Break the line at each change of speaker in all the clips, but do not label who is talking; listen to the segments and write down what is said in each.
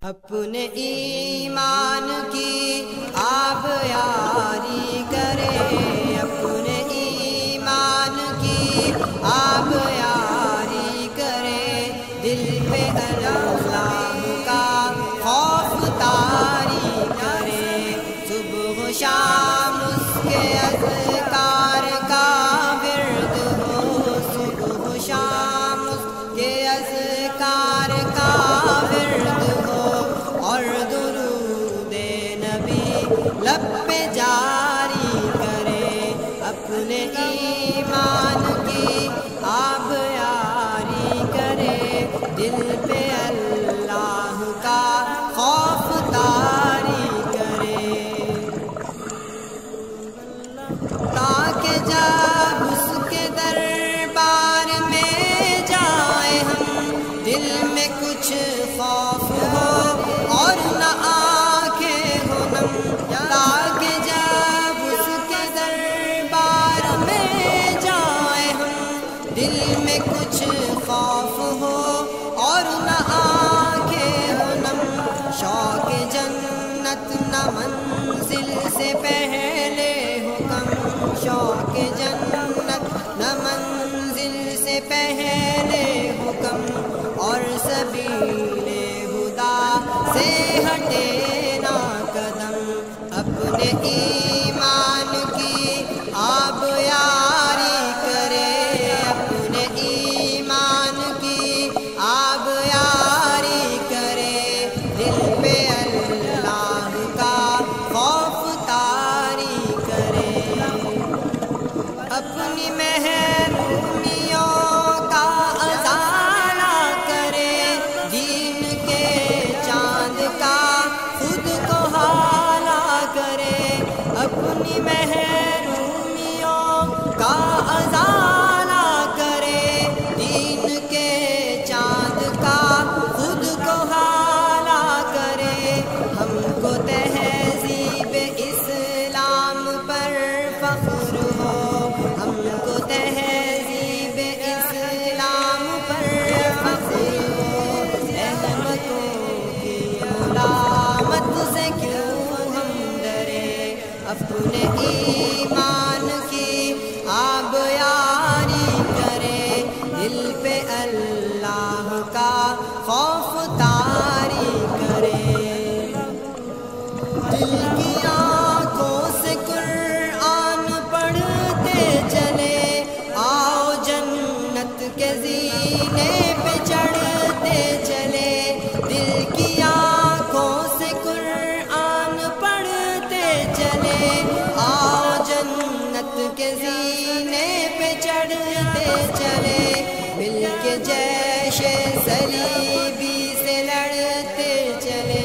اپنے ایمان کی آب یاری کرے، اپنے ایمان کی آب یاری کرے، دل پہ اللہ کا خوف طاری کرے، صبح و شام اس کے اذکار کا ورد ہو، صبح و شام اس کے اذکار کا ورد ہو، اور درود نبی لب پہ جاری کرے، اپنے ایمان کی آب یاری کرے، دل پہ اللہ کا خوف طاری کرے، تاکہ جب اس کے دربار میں جائیں ہم، دل میں کچھ خوف ہو اور نہ آنکھیں ہو نم، تاکہ جب اس کے دربار میں جائیں ہم، دل میں کچھ خوف ہو اور نہ آنکھیں ہو نم، شوق جنت نہ منزل سے پہلے حکم، شوق جنت نہ منزل سے پہلے حکم، اور سبیل ہدا سے ہٹے نہ قدم، اپنے ایمان کی آب یاری کرے، اپنے ایمان کی آب یاری کرے، دل پہ اللہ کا خوف طاری کرے، اپنی محرومیوں کا ازالہ کرے، دین کے چاند کا خود کو حالہ کرے، اپنی محرومیوں کا ازالہ کرے، دین کے چاند کا خود کو حالہ کرے، ہم کو تہذیب اسلام پر فخر ہو، ہم کو تہذیب اسلام پر فخر ہو، احمقوں کی ملامت سے کیوں ہم ڈرے، اپنے ایمان کی آب یاری کرے، دل پہ اللہ کا خوف طاری کرے، دل کی آنکھوں سے قرآن پڑھتے چلے، آؤ جنت کے زینے پہ چڑھتے چلے، دل کی آنکھوں سے قرآن پڑھتے چلے، آؤ جنت کے زینے پہ چڑھتے چلے، مل کے جیش صلیبی سے لڑتے چلے،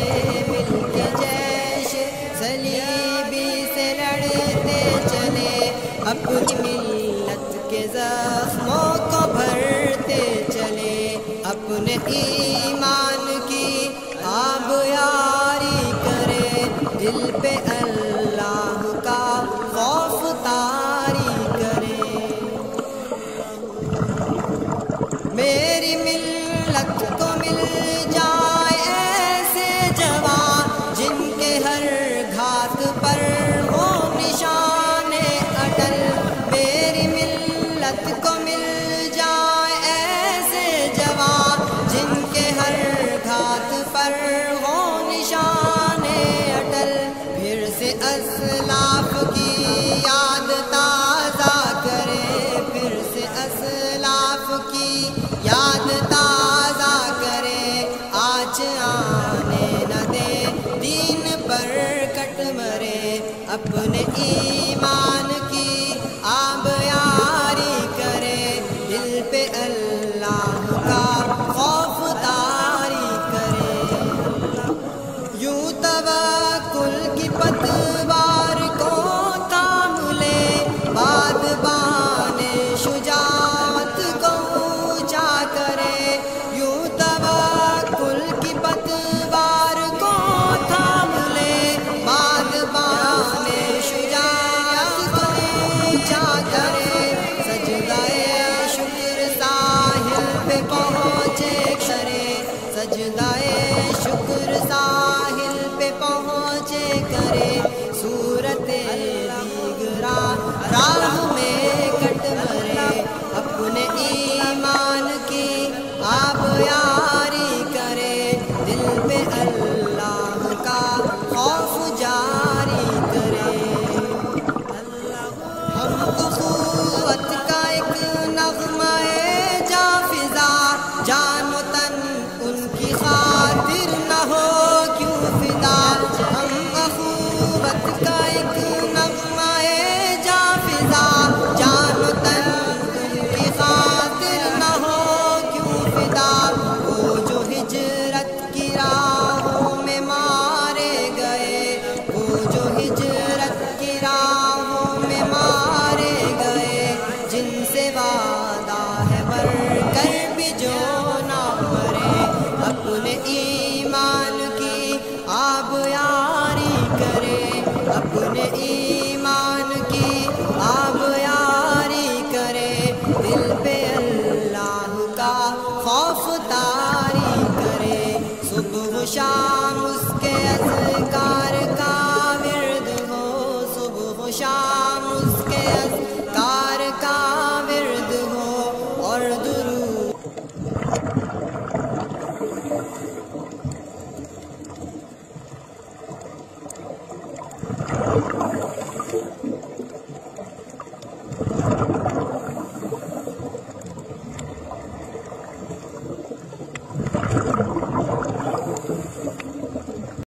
مل کے جیش صلیبی سے لڑتے چلے، اپنی ملت کے زخموں کو بھرتے چلے، اپنے ایمان کی آب یاری کرے، دل پہ اللہ کا خوف طاری کرے، میری ملت کو مل جائے ایسے جوان، جن کے ہر گھات پر ہو نشان اٹل، میری ملت کو مل جائے ایسے جوان، جن کے ہر گھات پر ہو نشان اٹل، پھر سے اسلاف کی یاد تازہ کرے، پھر سے اسلاف کی یاد تازہ کرے، آج آنے نہ دے دین پر کٹ مرے، اپنے ایمان کی آب یاری کرے، دل پہ اللہ کا خوف طاری کرے، یوں توکل کی پتوار کو تھام لے، بادبان شجاعت کو اونچا کرے، یوں توکل کی پتوار کو تھام لے، بادبان شجاعت کو دریائے شکر ساحل پہ پہنچے کرے صورت دیگرا راہ میں کٹ مرے اپنے ایمان کی آب یاری کرے دل پہ اللہ کا خوف جاری کرے ہم اخوت کا ایک نغمہ جا فضا جان و تن ان کی خاطر نہ ہو کیوں فدا ہم اخوت کا ایک نغمہ جا فضا جان و تن ان کی خاطر نہ ہو کیوں فدا وہ جو ہجرت کی راہوں میں مارے گئے وہ جو ہجرت کی راہوں میں مارے گئے جن سے وعدہ ہے مر کر بھی جو نہ مرے اپنے ایمان کی آب یاری کرے اپنے